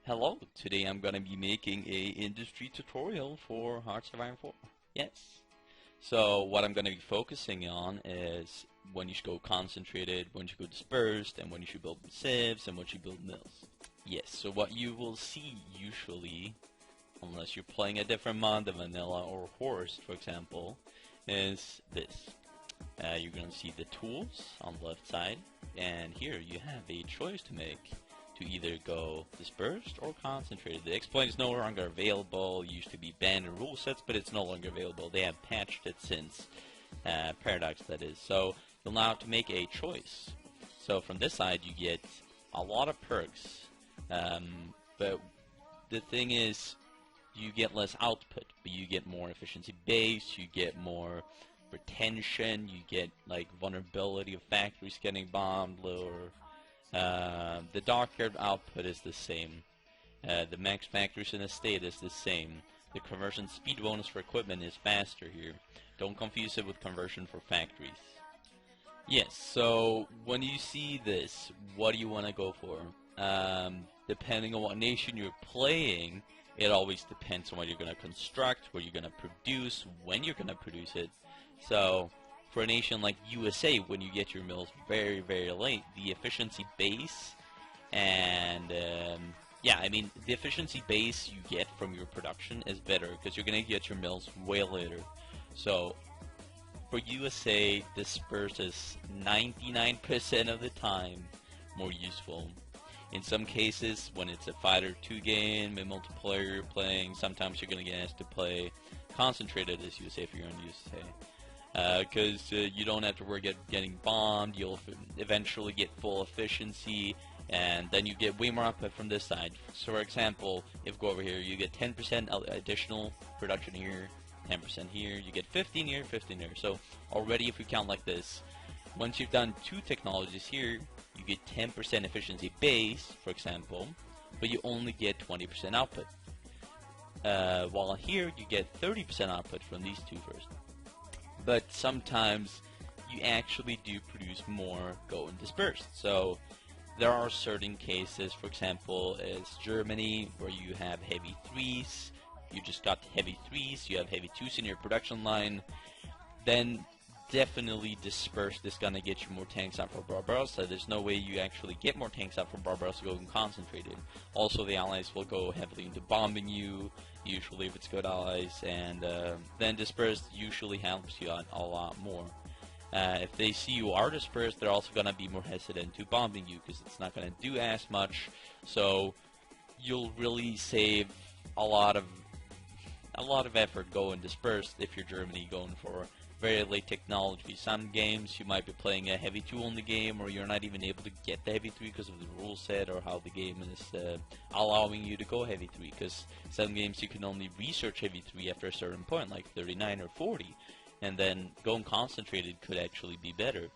Hello, today I'm gonna be making a industry tutorial for HOI4. Yes. So what I'm gonna be focusing on is when you should go concentrated, when you should go dispersed, and when you should build sieves, and when you should build mills. Yes, so what you will see usually, unless you're playing a different mod than vanilla or horse, for example, is this. You're gonna see the tools on the left side, and here you have a choice to make. To either go dispersed or concentrated. The explain is no longer available. It used to be banned in rule sets, but it's no longer available. They have patched it since Paradox, that is. So you'll now have to make a choice. So from this side, you get a lot of perks, but the thing is, you get less output, but you get more efficiency base. You get more retention. You get like vulnerability of factories getting bombed, lower. The dockyard output is the same. The max factories in the state is the same. The conversion speed bonus for equipment is faster here. Don't confuse it with conversion for factories. Yes, so when you see this, what do you want to go for? Depending on what nation you're playing, it always depends on what you're going to construct, what you're going to produce, when you're going to produce it. So for a nation like USA, when you get your mills very, very late, the efficiency base and yeah, I mean the efficiency base you get from your production is better because you're gonna get your mills way later. So for USA, disperse is 99% of the time more useful. In some cases, when it's a fighter 2 game, a multiplayer you're playing, sometimes you're gonna get asked to play concentrated as USA if you're on USA. Because you don't have to worry about getting bombed, you'll eventually get full efficiency, and then you get way more output from this side. So for example, if you go over here, you get 10% additional production here, 10% here, you get 15 here, 15 here. So already if you count like this, once you've done 2 technologies here, you get 10% efficiency base, for example, but you only get 20% output. While here, you get 30% output from these 2 first. But sometimes you actually do produce more go and dispersed. So there are certain cases, for example, as Germany, where you have heavy 3s, you just got heavy 3s, you have heavy 2s in your production line, then definitely dispersed is going to get you more tanks out for Barbarossa. There's no way you actually get more tanks out for Barbarossa going concentrated. Also, the allies will go heavily into bombing you, usually if it's good allies, and then dispersed usually helps you out a lot more. If they see you are dispersed, they're also going to be more hesitant to bombing you because it's not going to do as much, so you'll really save a lot of effort going dispersed if you're Germany going for very late technology. Some games you might be playing a heavy 2 only game, or you're not even able to get the heavy 3 because of the rule set or how the game is allowing you to go heavy 3, because some games you can only research heavy 3 after a certain point, like 39 or 40, and then going concentrated could actually be better.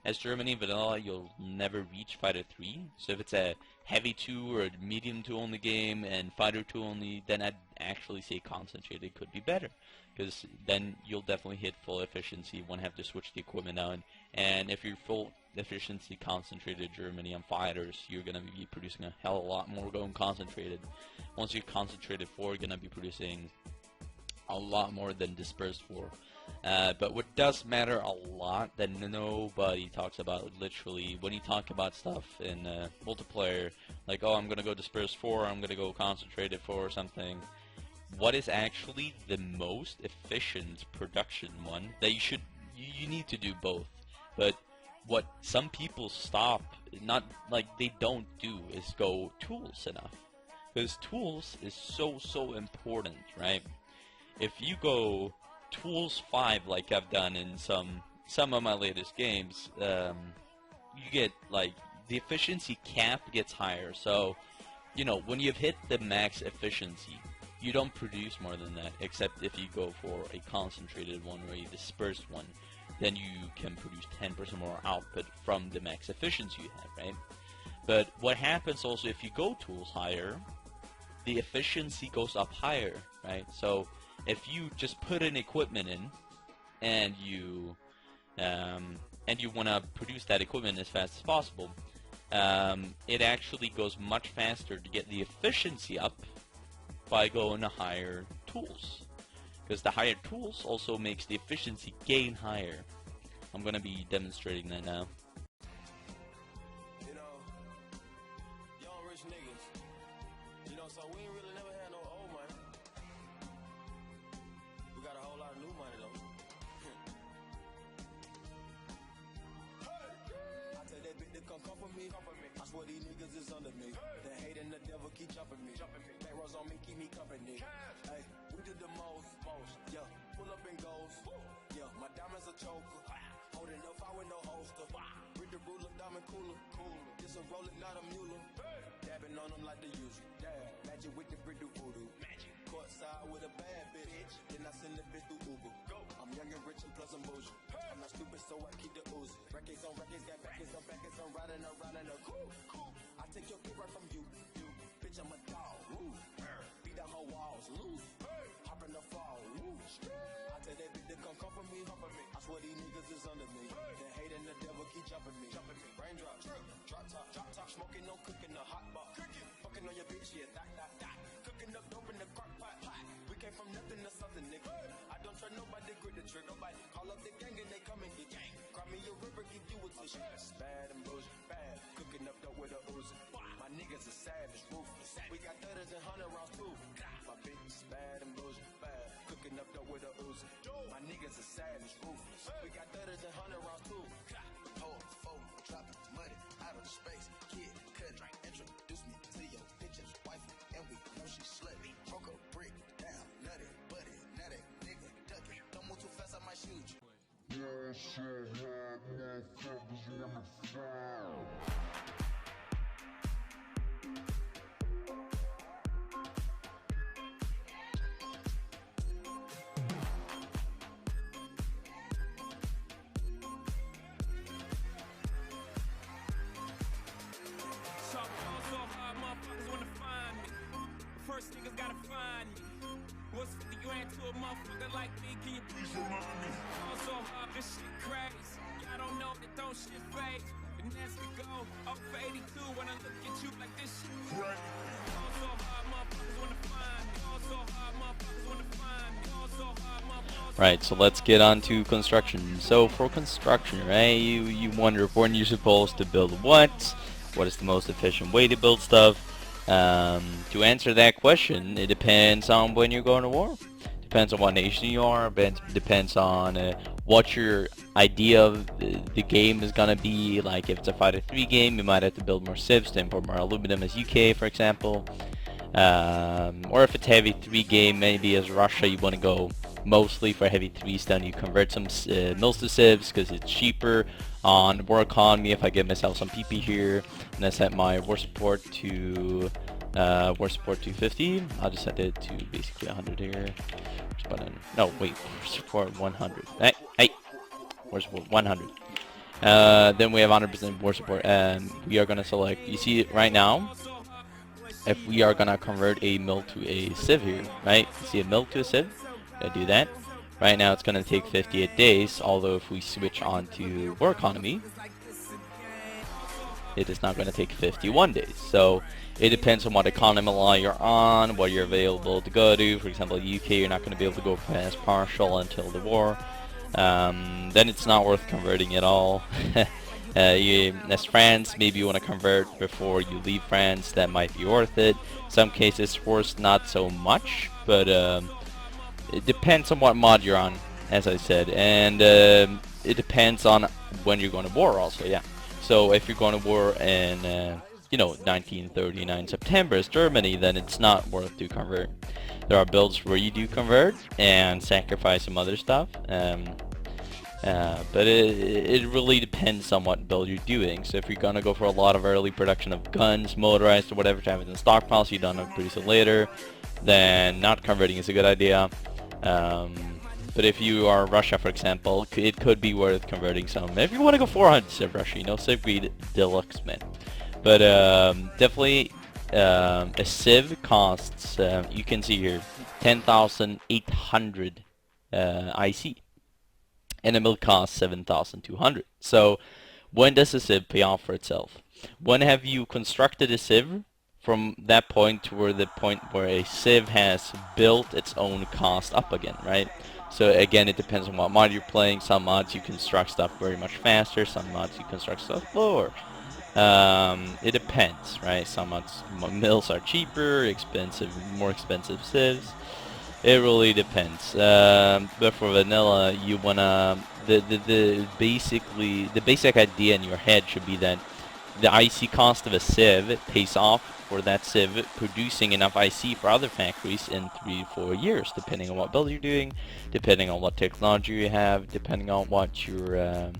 As Germany vanilla, you'll never reach fighter 3, so if it's a heavy 2 or a medium 2 only game and fighter 2 only, then I'd actually say concentrated could be better, because then you'll definitely hit full efficiency, won't have to switch the equipment on, and if you're full efficiency concentrated Germany on fighters, you're going to be producing a hell of a lot more going concentrated. Once you're concentrated 4, you're going to be producing a lot more than dispersed 4. But what does matter a lot that nobody talks about, literally, when you talk about stuff in multiplayer, like, oh, I'm going to go disperse 4, I'm going to go concentrated 4 or something, what is actually the most efficient production one that you need to do both. But what some people stop, not like they don't do, is go tools enough. Because tools is so important, right? If you go tools 5 like I've done in some of my latest games, you get like the efficiency cap gets higher. So, you know, when you've hit the max efficiency, you don't produce more than that, except if you go for a concentrated one or a dispersed one, then you can produce 10% more output from the max efficiency you have, right? But what happens also if you go tools higher, the efficiency goes up higher, right? So if you just put in equipment in and you want to produce that equipment as fast as possible, it actually goes much faster to get the efficiency up by going to higher tools. Because the higher tools also makes the efficiency gain higher. I'm going to be demonstrating that now. You know, young rich niggas. You know, so we ain't really never had no old money. We got a whole lot of new money though. I tell that bitch to come for me. I swear these niggas is under me. The hate and the devil keep jumping me. Back rows on me, keep me company. Hey, we did the most. Yeah, pull up and goes. Yeah, my diamonds a choker. Holding up, I with no holster. Read the ruler, diamond cooler. This a roller, not a mule. Dabbing on them like the usual. Magic with the brick do voodoo. Courtside with a bad bitch. Then I send the bitch through Uber. I'm young and rich and plus I'm bougie. I'm not stupid, so I keep the Uzi. Records on records, got backers on backers. I'm riding around in a cool. I take your pick right from you. Bitch, I'm a dog. Beat down her walls. Loose. Hop in the fall. I tell that bitch to come for me. I swear these niggas is under me. The hate and the devil keep jumping me. Raindrop, drop top, smoking, no cooking, the hot pot. Fucking on your bitch, yeah, that. Cooking up dope in the crock pot. We came from nothing to something, nigga. I don't trust nobody, grip the trick. Nobody call up the gang and they come and get gang. Cry me a river, give you a tissue. Bad and bullshit, bad. Cooking up dope with a Uzi. My niggas are savage, ruthless. We got 30s and 100 rounds too. My bitch is bad and bullshit, bad. Cooking up dope with a Uzi. My niggas are savage, ruthless. We got 30s and 100 rounds too. Hold, fold, drop money out of space. Kid, cut, introduce me to your bitch's wife, and we know she slutty. Broke a brick down, nutty, buddy, nutty, nigga, ducky. Don't move too fast, I might shoot you. First niggas gotta find me. What's 50 grand to a motherfucker like me? Can you please remind me? Also hard, this shit crazy. Y'all don't know that don't shit fake. And that's the go. Up for 82 when I look at you like this shit crazy. Also hard, motherfuckers wanna find me. Also hard, motherfuckers wanna find me. Also hard, motherfuckers. Right, so let's get on to construction. So for construction, right, you wonder when you're supposed to build what is the most efficient way to build stuff. To answer that question, it depends on when you're going to war. Depends on what nation you are. Depends on what your idea of the game is gonna be. Like if it's a Fighter 3 game, you might have to build more civs to import more aluminum as UK, for example. Or if it's a heavy 3 game, maybe as Russia, you want to go mostly for heavy 3s. Then you convert some mills to civs because it's cheaper on war economy. If I get myself some PP here and I set my war support to 250, I'll just set it to basically 100 here. Button. No, wait, war support 100. Hey, war support 100. Then we have 100% war support, and we are gonna select. You see it right now. If we are gonna convert a mill to a civ here, right? You see a mill to a civ. Gonna do that. Right now it's gonna take 58 days. Although if we switch on to war economy, it is not gonna take 51 days. So it depends on what economy law you're on, what you're available to go to. For example, UK, you're not gonna be able to go past partial until the war. Then it's not worth converting at all. As France, maybe you want to convert before you leave France. That might be worth it. Some cases, worse, not so much. But it depends on what mod you're on, as I said, and it depends on when you're going to war also. Yeah. So if you're going to war in 1939 September as Germany, then it's not worth to convert. There are builds where you do convert and sacrifice some other stuff. But it really depends on what build you're doing. So if you're gonna go for a lot of early production of guns, motorized or whatever to have it in stockpile so you don't have to produce it later, then not converting is a good idea. But if you are Russia, for example, it could be worth converting some. If you want to go 400 Civ Russia, Civ Greed Deluxe, man. But definitely a Civ costs, you can see here, 10,800 IC. And a mill costs 7,200. So when does a Civ pay off for itself? when have you constructed a sieve? From that point to the point where a sieve has built its own cost up again, right? So again, it depends on what mod you're playing. Some mods you construct stuff very much faster, some mods you construct stuff slower. It depends, right? Some mods, mills are cheaper, more expensive sieves. It really depends. But for vanilla, you wanna the basic idea in your head should be that the IC cost of a sieve pays off for that sieve producing enough IC for other factories in 3 to 4 years, depending on what build you're doing, depending on what technology you have, depending on what your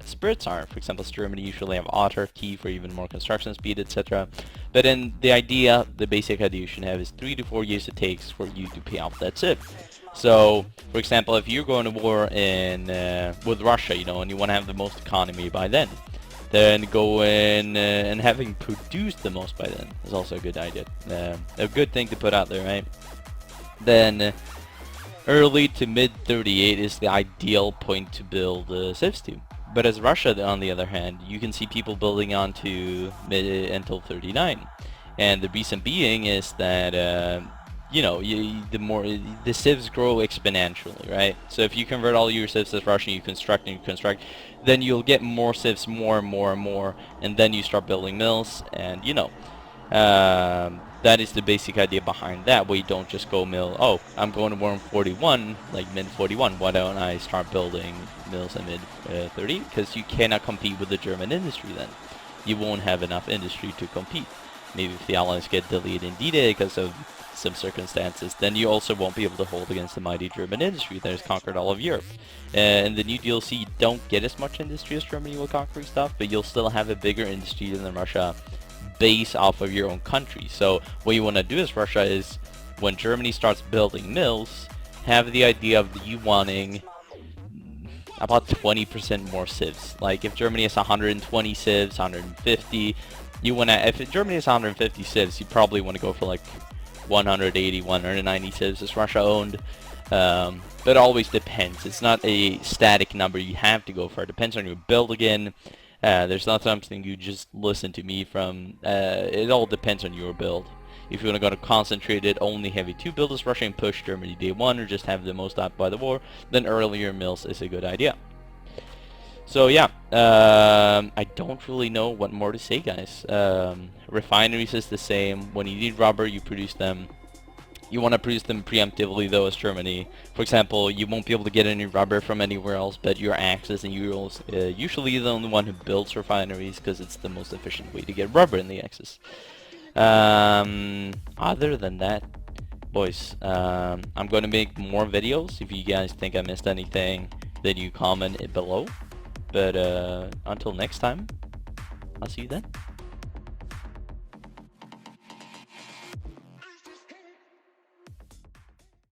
spirits are. For example, Germany usually have autarky for even more construction speed, etc. But in the basic idea you should have is 3 to 4 years it takes for you to pay off that sieve. So, for example, if you're going to war with Russia, you know, and you want to have the most economy by then go in and having produced the most by then is also a good idea. A good thing to put out there, right? Then early to mid 38 is the ideal point to build civs to. But as Russia, on the other hand, you can see people building on to until 39. And the reason being is that you know, the civs grow exponentially, right? So if you convert all your civs as Russian, you construct and you construct, then you'll get more civs, more and more and more, and then you start building mills, and you know, that is the basic idea behind that. Where you don't just go mill. Oh, I'm going to war in 41, like mid 41. Why don't I start building mills in mid 30? Because you cannot compete with the German industry then. You won't have enough industry to compete. Maybe if the Allies get deleted in D-Day because of some circumstances, then you also won't be able to hold against the mighty German industry that has conquered all of Europe. In the new DLC, you don't get as much industry as Germany will conquering stuff, but you'll still have a bigger industry than Russia base off of your own country. So what you want to do as Russia is, when Germany starts building mills, have the idea of you wanting about 20% more civs. Like if Germany has 120 civs, 150, you want to, if Germany has 150 civs, you probably want to go for like 180, 190 civs as Russia owned. But it always depends. It's not a static number you have to go for. It depends on your build again. There's not something you just listen to me from. It all depends on your build. If you want to go to concentrated, only heavy 2 build as Russia and push Germany day 1, or just have the most out by the war, then earlier mills is a good idea. So yeah, I don't really know what more to say, guys. Refineries is the same. When you need rubber, you produce them. You want to produce them preemptively, though, as Germany. For example, you won't be able to get any rubber from anywhere else, but your Axis and Urals usually the only one who builds refineries, because it's the most efficient way to get rubber in the Axis. Other than that, boys, I'm going to make more videos. If you guys think I missed anything, then you comment it below. But until next time, I'll see you then.